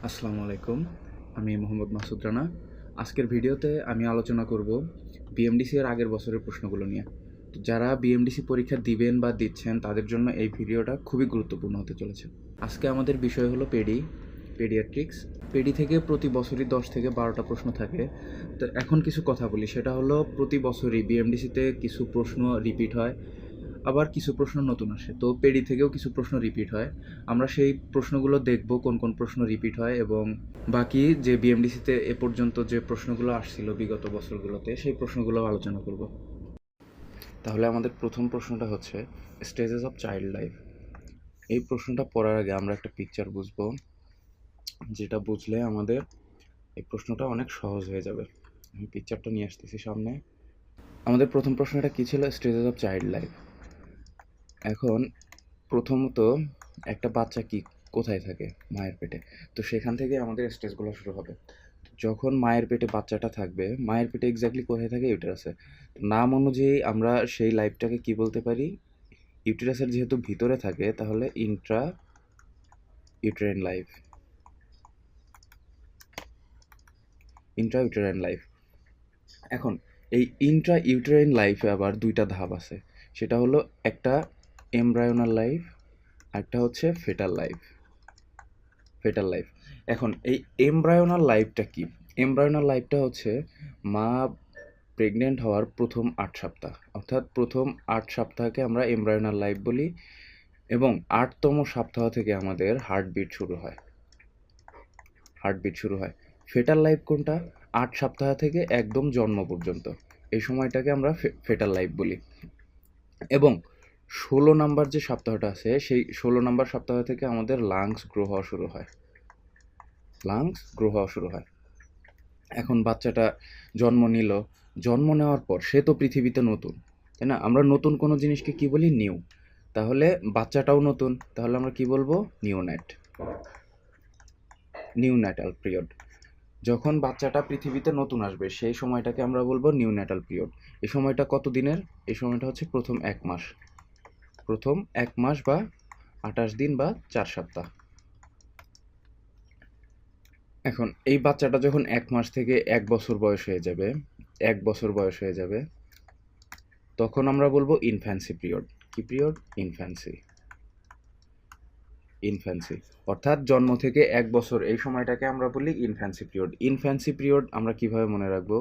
আসসালামু আলাইকুম। আমি মোহাম্মদ মাসুদ রানা। আজকের ভিডিওতে আমি আলোচনা করব বিএমডিসি এর আগের বছরের প্রশ্নগুলো নিয়ে। তো যারা বিএমডিসি পরীক্ষা দিবেন বা দিচ্ছেন তাদের জন্য এই ভিডিওটা খুবই গুরুত্বপূর্ণ হতে চলেছে। আজকে আমাদের বিষয় হলো পেডিয়াট্রিক্স। পেডি থেকে প্রতি বছরই 10 থেকে 12টা প্রশ্ন থাকে। তো এখন কিছু কথা বলি, সেটা হলো প্রতি বছরই বিএমডিসিতে কিছু প্রশ্ন রিপিট হয়, আবার কিছু প্রশ্ন নতুন আসে। তো পেডি থেকেও কিছু প্রশ্ন রিপিট হয়। আমরা সেই প্রশ্নগুলো দেখব কোন কোন প্রশ্ন রিপিট হয়, এবং বাকি যে বিএমডিসিতে এ পর্যন্ত যে প্রশ্নগুলো আসছিল বিগত বছরগুলোতে সেই প্রশ্নগুলো আলোচনা করব। তাহলে আমাদের প্রথম প্রশ্নটা হচ্ছে স্টেজেস অফ চাইল্ড লাইফ। এই প্রশ্নটা পড়ার আগে আমরা একটা পিকচার বুঝবো, যেটা বুঝলে আমাদের এই প্রশ্নটা অনেক সহজ হয়ে যাবে। আমি পিকচারটা নিয়ে আসতেছি সামনে। আমাদের প্রথম প্রশ্নটা কী ছিল? Stages of child life. এখন প্রথমত একটা বাচ্চা কোথায় থাকে? মায়ের পেটে। তো সেখান থেকে আমাদের স্টেজগুলো শুরু হবে। যখন মায়ের পেটে বাচ্চাটা থাকবে, মায়ের পেটে এক্স্যাক্টলি কোথায় থাকে? ইউটেরাসে। নাম অনুযায়ী আমরা সেই লাইফটাকে কি বলতে পারি? ইউটেরাসের যেহেতু ভিতরে থাকে তাহলে Intra uterine life. Intra uterine life. এখন এই ইন্ট্রা ইউটেরাইন লাইফে আবার দুইটা ধাপ আছে। সেটা হলো একটা এমব্রায়োনাল লাইফ, একটা হচ্ছে ফেটাল লাইফ। এখন এই এমব্রায়োনাল লাইফটা কি? এমব্রায়োনাল লাইফটা হচ্ছে মা প্রেগনেন্ট হওয়ার প্রথম 8 সপ্তাহ, অর্থাৎ প্রথম 8 সপ্তাহকে আমরা এমব্রায়োনাল লাইফ বলি, এবং 8তম সপ্তাহ থেকে আমাদের হার্টবিট শুরু হয়। ফেটাল লাইফ কোনটা? 8 সপ্তাহ থেকে একদম জন্ম পর্যন্ত এই সময়টাকে আমরা ফেটাল লাইফ বলি। এবং 16 নাম্বার যে সপ্তাহটা আছে, সেই 16 নাম্বার সপ্তাহ থেকে আমাদের লাংস গ্রো হওয়া শুরু হয়। এখন বাচ্চাটা জন্ম নেওয়ার পর সে তো পৃথিবীতে নতুন, তাই না? আমরা নতুন কোনো জিনিসকে কি বলি? নিউ। তাহলে বাচ্চাটাও নতুন, তাহলে আমরা কি বলবো? নিউন্যাটাল পিরিয়ড। যখন বাচ্চাটা পৃথিবীতে নতুন আসবে সেই সময়টাকে আমরা বলবো নিউন্যাটাল পিরিয়ড। এই সময়টা কত দিনের? এই সময়টা হচ্ছে প্রথম 1 মাস। প্রথম 1 মাস বা 28 দিন বা 4 সপ্তাহ। এখন এই বাচ্চাটা যখন 1 মাস থেকে 1 বছর বয়স হয়ে যাবে, তখন আমরা বলবো ইনফ্যান্সি পিরিয়ড। কি পিরিয়ড? ইনফ্যান্সি। অর্থাৎ জন্ম থেকে 1 বছর এই সময়টাকে আমরা বলি ইনফ্যান্সি পিরিয়ড আমরা কিভাবে মনে রাখবো?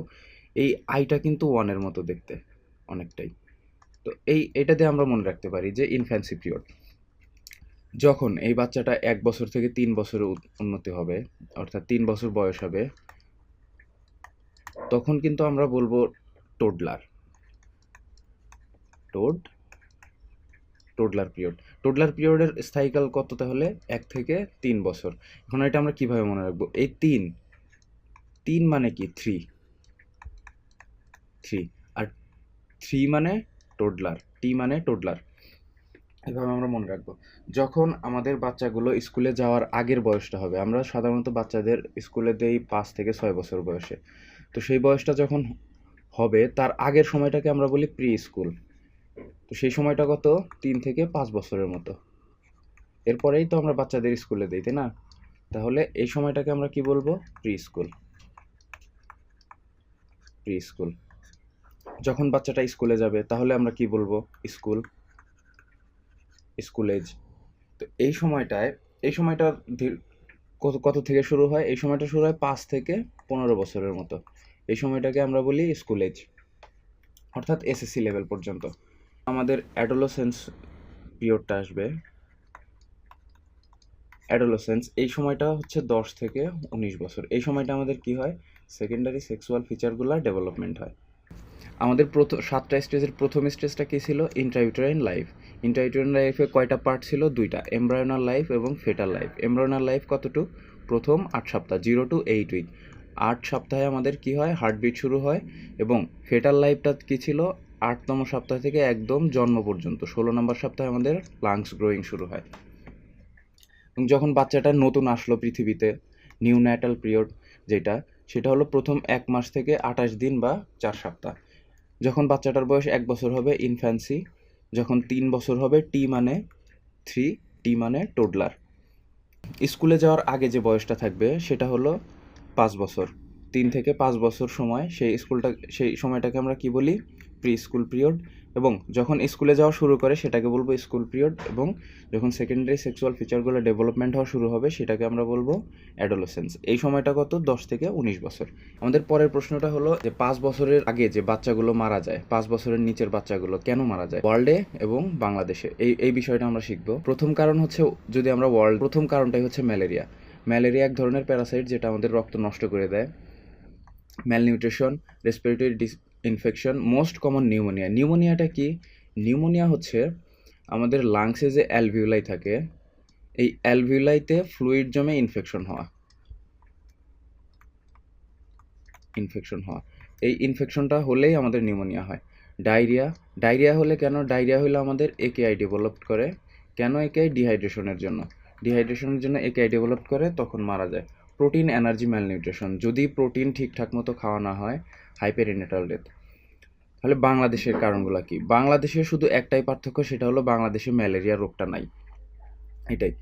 এই আইটা কিন্তু 1-এর মতো দেখতে অনেকটাই। তো এটা দিয়ে আমরা মনে রাখতে পারি যে ইনফ্যান্সি পিরিয়ড। যখন এই বাচ্চাটা 1 বছর থেকে 3 বছরে উন্নতি হবে, অর্থাৎ 3 বছর বয়স হবে, তখন কিন্তু আমরা বলবো টোডলার পিরিয়ড। টোডলার পিরিয়ডের স্থায়ীকাল কত তাহলে? 1 থেকে 3 বছর। এখন এটা আমরা কিভাবে মনে রাখবো? এই তিন মানে কি? থ্রি। আর থ্রি মানে টোডলার। এভাবে আমরা মনে রাখবো। যখন আমাদের বাচ্চাগুলো স্কুলে যাওয়ার আগের বয়সটা হবে, আমরা সাধারণত বাচ্চাদের স্কুলে দেই 5 থেকে 6 বছর বয়সে। তো সেই বয়সটা যখন হবে তার আগের সময়টাকে আমরা বলি প্রি স্কুল। তো সেই সময়টা কত? 3 থেকে 5 বছরের মতো। এরপরেই তো আমরা বাচ্চাদের স্কুলে দিই, তাই না? তাহলে এই সময়টাকে আমরা কি বলবো? Pre school. যখন বাচ্চাটা স্কুলে যাবে তাহলে আমরা কি বলবো? School age. তো এই সময়টা কত থেকে শুরু হয়? এই সময়টা শুরু হয় 5 থেকে 15 বছরের মতো। এই সময়টাকে আমরা বলি স্কুল এজ, অর্থাৎ এসএসসি লেভেল পর্যন্ত। আমাদের অ্যাডোলেসেন্স পিরিয়ডটা আসবে। এই সময়টা হচ্ছে 10 থেকে 19 বছর। এই সময়টা আমাদের কি হয়? সেকেন্ডারি সেক্সুয়াল ফিচারগুলো ডেভেলপমেন্ট হয়। আমাদের 7টা স্টেজের প্রথম স্টেজটা কী ছিল? ইন্ট্রাইউটেরাইন লাইফে কয়টা পার্ট ছিল? 2টা, এমব্রায়োনাল লাইফ এবং ফেটাল লাইফ। এমব্রায়োনাল লাইফ কতটুক? প্রথম 8 সপ্তাহ, 0 to 8 উইক। 8 সপ্তাহে আমাদের কি হয়? হার্টবিট শুরু হয়। এবং ফেটাল লাইফটা কী ছিল? 8তম সপ্তাহ থেকে একদম জন্ম পর্যন্ত 16 নম্বর সপ্তাহে আমাদের লাংস গ্রোয়িং শুরু হয়। এবং যখন বাচ্চাটা নতুন আসলো পৃথিবীতে, নিউন্যাটাল পিরিয়ড সেটা হলো প্রথম 1 মাস থেকে 28 দিন বা 4 সপ্তাহ। যখন বাচ্চাটার বয়স 1 বছর হবে ইনফ্যান্সি, যখন 3 বছর হবে টি মানে টোডলার। স্কুলে যাওয়ার আগে যে বয়সটা থাকবে সেটা হলো 5 বছর। 3 থেকে 5 বছর সময় সেই সময়টাকে আমরা কি বলি? Pre school period. এবং যখন স্কুলে যাওয়া শুরু করে সেটাকে বলবো স্কুল পিরিয়ড। এবং যখন সেকেন্ডারি সেক্সুয়াল ফিচারগুলো ডেভেলপমেন্ট হওয়া শুরু হবে সেটাকে আমরা বলবো অ্যাডোলেসেন্স। এই সময়টা কত? 10 থেকে 19 বছর। আমাদের পরের প্রশ্নটা হলো যে 5 বছরের আগে যে বাচ্চাগুলো মারা যায়, 5 বছরের নিচের বাচ্চাগুলো কেন মারা যায় ওয়ার্ল্ডে এবং বাংলাদেশে? এই বিষয়টা আমরা শিখবো। প্রথম কারণ হচ্ছে, যদি আমরা প্রথম কারণটাই হচ্ছে ম্যালেরিয়া। ম্যালেরিয়া এক ধরনের প্যারাসাইট যেটা আমাদের রক্ত নষ্ট করে দেয়। Malnutrition, respiratory infection, most common pneumonia. নিউমোনিয়াটা কি? নিউমোনিয়া হচ্ছে আমাদের লাংসে যে অ্যালভিউলাই থাকে, এই অ্যালভিউলাইতে ফ্লুইড জমে ইনফেকশন হওয়া। এই ইনফেকশনটা হলেই আমাদের নিউমোনিয়া হয়। ডায়রিয়া হলে কেন? ডায়রিয়া হলে আমাদের একেআই ডেভেলপ করে। কেন একেআই? ডিহাইড্রেশনের জন্য একেআই ডেভেলপ করে, তখন মারা যায়। প্রোটিন এনার্জি ম্যালনিউট্রিশন, যদি প্রোটিন ঠিকঠাক মতো খাওয়া না হয়, হাইপেরিনেটাল ডেথ। তাহলে বাংলাদেশের কারণগুলো কি? বাংলাদেশের শুধু একটাই পার্থক্য, সেটা হলো বাংলাদেশে ম্যালেরিয়া রোগটা নাই, এটাই।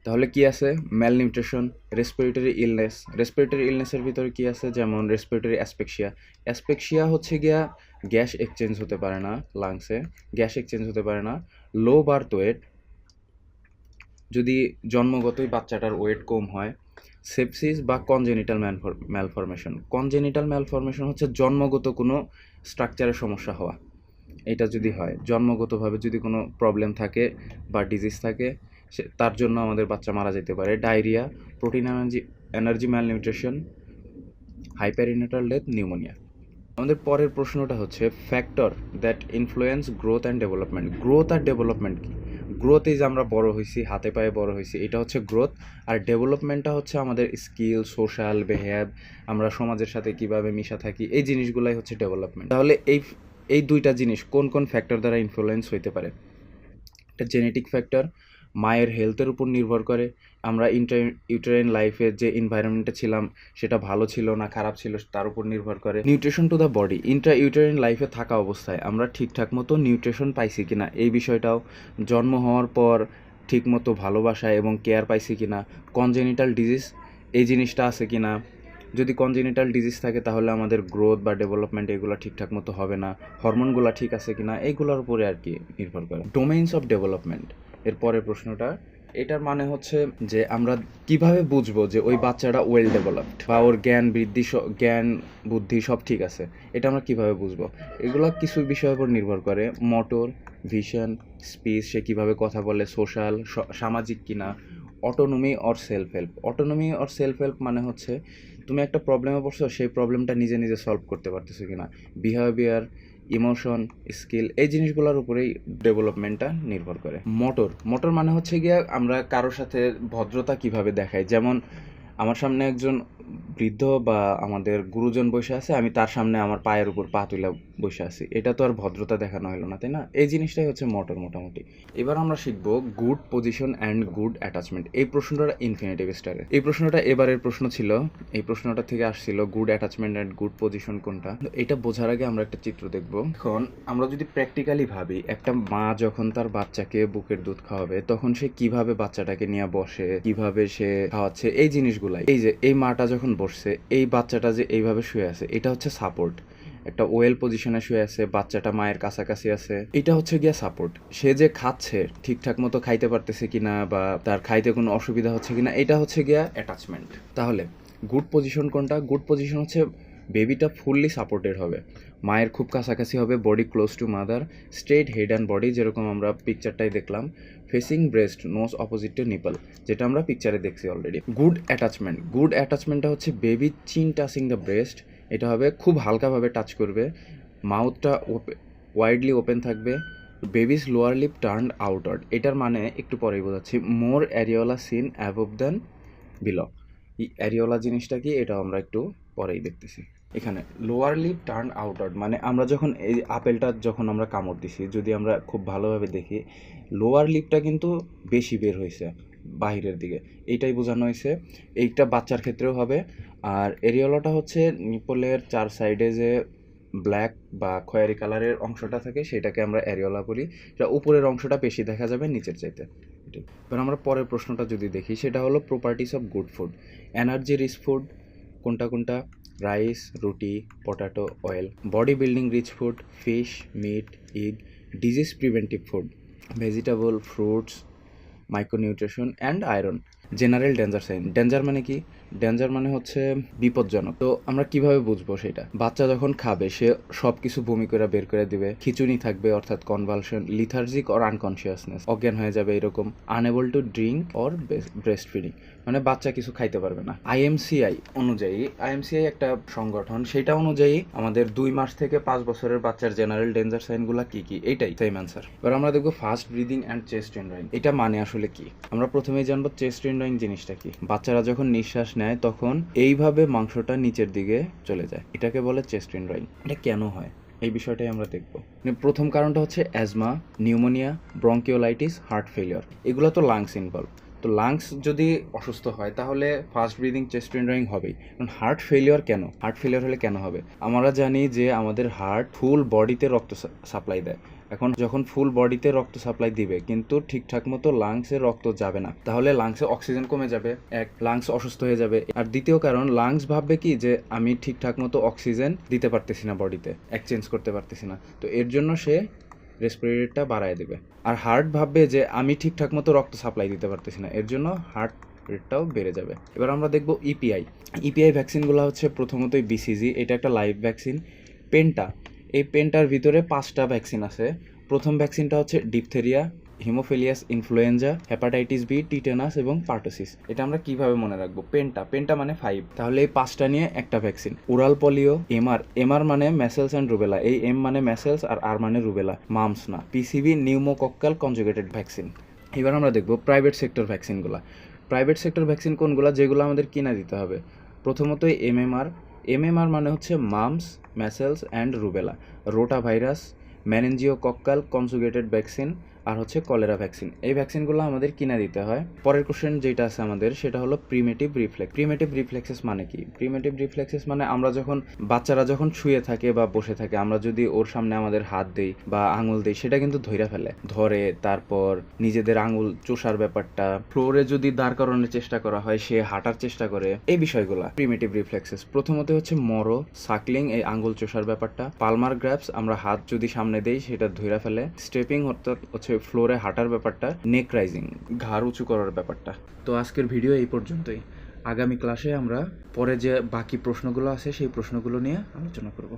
তাহলে কি আছে? ম্যালনিউট্রিশন, রেসপিরেটরি ইলনেসের ভিতরে কি আছে? যেমন রেসপিরেটরি অ্যাসপেক্সিয়া হচ্ছে গিয়া গ্যাস এক্সচেঞ্জ হতে পারে না লাংসে, লো বার্থ ওয়েট, যদি জন্মগতই বাচ্চাটার ওয়েট কম হয়। সেপসিস বা কনজেনিটাল ম্যালফরমেশন হচ্ছে জন্মগত কোনো স্ট্রাকচারের সমস্যা হওয়া। এটা যদি হয়, জন্মগতভাবে যদি কোনো প্রবলেম থাকে বা ডিজিজ থাকে, তার জন্য আমাদের বাচ্চা মারা যেতে পারে। Diarrhoea, protein energy malnutrition, perinatal death, pneumonia. আমাদের পরের প্রশ্নটা হচ্ছে factor that influence growth and development. Growth আর ডেভেলপমেন্ট কি? গ্রোথ ইজ আমরা বড় হয়েছি, হাতে পায়ে বড় হয়েছি, এটা হচ্ছে গ্রোথ। আর ডেভেলপমেন্টটা হচ্ছে আমাদের স্কিল, সোশ্যাল বিহেভ, আমরা সমাজের সাথে কিভাবে মিশা থাকি, এই জিনিসগুলাই হচ্ছে ডেভেলপমেন্ট। তাহলে এই দুইটা জিনিস কোন কোন ফ্যাক্টর দ্বারা ইনফ্লুয়েন্স হইতে পারে? এটা জেনেটিক ফ্যাক্টর, মায়ের হেলথের উপর নির্ভর করে। আমরা ইউটেরাইন লাইফে যে এনভায়রনমেন্টে ছিলাম সেটা ভালো ছিল না খারাপ ছিল, তার উপর নির্ভর করে। Nutrition to the body, uterine লাইফে থাকা অবস্থায় আমরা ঠিকঠাক মতো নিউট্রিশন পাইছি কিনা, এই বিষয়টাও। জন্ম হওয়ার পর ঠিকমতো ভালোবাসা এবং কেয়ার পাইছি কিনা। কনজেনিটাল ডিজিজ, এই জিনিসটা আছে কিনা। যদি কনজেনিটাল ডিজিজ থাকে তাহলে আমাদের গ্রোথ বা ডেভেলপমেন্ট এগুলো ঠিকঠাক মতো হবে না। হরমোনগুলো ঠিক আছে কিনা, এইগুলোর উপরে আর কি নির্ভর করে। ডোমেইনস অফ ডেভেলপমেন্ট, এর পরের প্রশ্নটা। এটার মানে হচ্ছে যে আমরা কিভাবে বুঝবো যে ওই বাচ্চাটা ওয়েল ডেভেলপড বা ওর জ্ঞান বুদ্ধি সব ঠিক আছে, এটা আমরা কিভাবে বুঝবো? এগুলো কিছু বিষয়ের উপর নির্ভর করে। মোটর, ভিশন, স্পিচ, সে কিভাবে কথা বলে, সোশ্যাল, সামাজিক কিনা, অটোনমি অর সেলফ হেল্প মানে হচ্ছে তুমি একটা প্রবলেমে পড়ছো, সেই প্রবলেমটা নিজে নিজে সলভ করতে পারতেছো কিনা। বিহেভিয়ার, ইমোশন, স্কিল, এই জিনিসগুলোর উপরেই ডেভেলপমেন্টটা নির্ভর করে। মোটর মানে হচ্ছে গিয়া আমরা কারোর সাথে ভদ্রতা কিভাবে দেখাই। যেমন আমার সামনে একজন বৃদ্ধ বা আমাদের গুরুজন বসে আছে, আমি তার সামনে আমার পায়ের উপর পা তুলে বসে আছি, এটা তো আর ভদ্রতা দেখানো হলো না, তাই না? এই জিনিসটাই হচ্ছে মোটর মোটামুটি। এবার আমরা শিখবো good position and good attachment. এই প্রশ্নটা ইনফিনিটিভ স্টারে, এই প্রশ্নটা এবারের প্রশ্ন ছিল। এই প্রশ্নটা থেকে আসছিল good attachment and good position কোনটা। এটা বোঝার আগে আমরা একটা চিত্র দেখব। এখন আমরা যদি প্র্যাকটিক্যালি ভাবি, একটা মা যখন তার বাচ্চাকে বুকের দুধ খাওয়াবে তখন সে কিভাবে বাচ্চাটাকে নিয়ে বসে, কিভাবে সে খাওয়াচ্ছে, এই জিনিসগুলাই। এই যে এই মাটা যখন বসছে, এই বাচ্চাটা যে এইভাবে শুয়ে আছে, এটা হচ্ছে সাপোর্ট। একটা ওয়েল পজিশনে শুয়ে আছে, বাচ্চাটা মায়ের কাছাকাছি আছে, এটা হচ্ছে গিয়া সাপোর্ট। সে যে খাচ্ছে ঠিকঠাক মতো খাইতে পারতেছে কিনা বা তার খাইতে কোনো অসুবিধা হচ্ছে কিনা, এটা হচ্ছে গিয়া অ্যাটাচমেন্ট। তাহলে গুড পজিশন কোনটা? গুড পজিশন হচ্ছে বেবিটা ফুললি সাপোর্টেড হবে, মায়ের খুব কাছাকাছি হবে, body close to mother, straight head and body, যেরকম আমরা পিকচারটাই দেখলাম, facing breast, nose opposite to nipple, যেটা আমরা পিকচারে দেখছি অলরেডি। গুড অ্যাটাচমেন্টটা হচ্ছে বেবি চিন টাচিং দ্য ব্রেস্ট, এটা হবে খুব হালকাভাবে টাচ করবে, মাউথটা ওয়াইডলি ওপেন থাকবে, baby's lower lip turn outward, এটার মানে একটু পরেই বোঝাচ্ছি। More areola seen above than below. এই অ্যারিওলা জিনিসটা কি, এটা আমরা একটু পরেই দেখতেছি। এখানে লোয়ার লিপ টার্ন আউটওয়ার্ড মানে আমরা যখন এই আপেলটা যখন আমরা কামড় দিছি, যদি আমরা খুব ভালোভাবে দেখি, লোয়ার লিপটা কিন্তু বেশি বের হয়েছে বাহিরের দিকে, এইটাই বোঝানো হয়েছে। এইটা বাচ্চার ক্ষেত্রেও হবে। আর এরিওলাটা হচ্ছে নিপলের 4 সাইডে যে ব্ল্যাক বা খয়েরি কালারের অংশটা থাকে, সেটাকে আমরা অ্যারিওলা বলি। এটা উপরের অংশটা বেশি দেখা যাবে নিচের চাইতে। প্রিভেন্টিভ। এবার আমরা পরের প্রশ্নটা যদি দেখি, সেটা হলো properties of good food. Energy rich food কোনটা কোনটা? Rice, roti, potato, oil. Body building rich food, fish, meat, egg. Disease preventive food, vegetable, fruits, micronutrition and iron. General danger sign, danger মানে কি? ডেঞ্জার মানে হচ্ছে বিপজ্জনক। তো আমরা কিভাবে বুঝবো সেটা? বাচ্চা যখন খাবে সে সব কিছু বমি করে বের করে দিবে, খিচুনি থাকবে অর্থাৎ কনভালশন, লিথার্জিক অর আনকনসিয়াসনেস, অজ্ঞান হয়ে যাবে এরকম, unable to drink or breast feeding, মানে বাচ্চা কিছু খাইতে পারবে না। আইএমসিআই অনুযায়ী, আইএমসিআই একটা সংগঠন, সেটা অনুযায়ী আমাদের 2 মাস থেকে 5 বছরের বাচ্চার জেনারেল ডেঞ্জার সাইনগুলো কি কি, এইটাই সেম অ্যান্সার। এবার আমরা দেখবো ফাস্ট ব্রিদিং অ্যান্ড চেস্ট ইনড্রয়িং। এটা মানে আসলে কি? আমরা প্রথমেই জানবো চেস্ট ইনড্রয়িং জিনিসটা কি। বাচ্চারা যখন নিঃশ্বাস নেয় তখন এইভাবে মাংসটা নিচের দিকে চলে যায়, এটাকে বলে চেস্ট ইনড্রয়িং। এটা কেন হয় এই বিষয়টাই আমরা দেখবো। প্রথম কারণটা হচ্ছে asthma, pneumonia, bronchiolitis, heart failure, এগুলো তো লাংস ইনভলভ। তো লাংস যদি অসুস্থ হয় তাহলে ফাস্ট ব্রিদিং চেস্ট ইনড্রয়িং হবেই। কারণ হার্ট ফেলিওর কেন? হার্ট ফেলিওর হলে কেন হবে? আমরা জানি যে আমাদের হার্ট ফুল বডিতে রক্ত সাপ্লাই দেয়। এখন যখন ফুল বডিতে রক্ত সাপ্লাই দিবে কিন্তু ঠিকঠাক মতো লাংসে রক্ত যাবে না, তাহলে লাংসে অক্সিজেন কমে যাবে, এক লাংস অসুস্থ হয়ে যাবে। আর দ্বিতীয় কারণ, লাংস ভাববে কি যে আমি ঠিকঠাক মতো অক্সিজেন দিতে পারতেছি না বডিতে, এক্সচেঞ্জ করতে পারতেছি না, তো এর জন্য সে রেসপিরেটরটা বাড়ায় দেবে। আর হার্ট ভাববে যে আমি ঠিকঠাক মতো রক্ত সাপ্লাই দিতে পারতেছি না, এর জন্য হার্ট রেটটাও বেড়ে যাবে। এবার আমরা দেখব ইপিআই। ইপিআই ভ্যাকসিনগুলো হচ্ছে প্রথমতই বিসিজি, এটা একটা লাইভ ভ্যাকসিন। পেন্টা, এই পেন্টার ভিতরে 5টা ভ্যাকসিন আছে। প্রথম ভ্যাকসিনটা হচ্ছে diphtheria, haemophilus influenza, hepatitis B, tetanus এবং পার্টোসিস। এটা আমরা কিভাবে মনে রাখবো? পেন্টা মানে 5, তাহলে এই 5টা নিয়ে একটা ভ্যাকসিন। ওরাল পোলিও, এমআর মানে মেসেলস অ্যান্ড রুবেলা, এই এম মানে মেসেলস আর আর মানে রুবেলা, মামস না। PCV pneumococcal conjugated vaccine. এবার আমরা দেখবো প্রাইভেট সেক্টর ভ্যাকসিনগুলো। প্রাইভেট সেক্টর ভ্যাকসিন কোনগুলো? যেগুলো আমাদের কিনা দিতে হবে। প্রথমতই এমএমআর মানে হচ্ছে mumps, measles and rubella, rota virus, meningococcal conjugated vaccine, আর হচ্ছে কলেরা ভ্যাকসিন। এই ভ্যাকসিনগুলো আমাদের কিনা দিতে হয়। পরের কোশ্চেন যেটা আছে আমাদের, সেটা হলো প্রিমেটিভ রিফ্লেক্স। প্রিমেটিভ রিফ্লেক্সেস মানে কি? প্রিমেটিভ রিফ্লেক্সেস মানে আমরা যখন বাচ্চারা যখন শুয়ে থাকে বা বসে থাকে, আমরা যদি ওর সামনে আমাদের হাত দেই বা আঙুল দেই, সেটা কিন্তু ধরে, তারপর নিজেদের আঙুল চোষার ব্যাপারটা, ফ্লোরে যদি দাঁড় করানোর চেষ্টা করা হয় সে হাঁটার চেষ্টা করে, এই বিষয়গুলো প্রিমেটিভ রিফ্লেক্সেস। প্রথমত হচ্ছে মরো, সাকলিং, এই আঙুল চোষার ব্যাপারটা। পালমার গ্র্যাপস, আমরা হাত যদি সামনে দেই সেটা ধরে ফেলে। স্টেপিং অর্থাৎ হচ্ছে ফ্লোরে হাঁটার ব্যাপারটা। নেক রাইজিং, ঘাড় উঁচু করার ব্যাপারটা। তো আজকের ভিডিও এই পর্যন্তই। আগামী ক্লাসে আমরা পরে যে বাকি প্রশ্নগুলো আছে সেই প্রশ্নগুলো নিয়ে আলোচনা করব।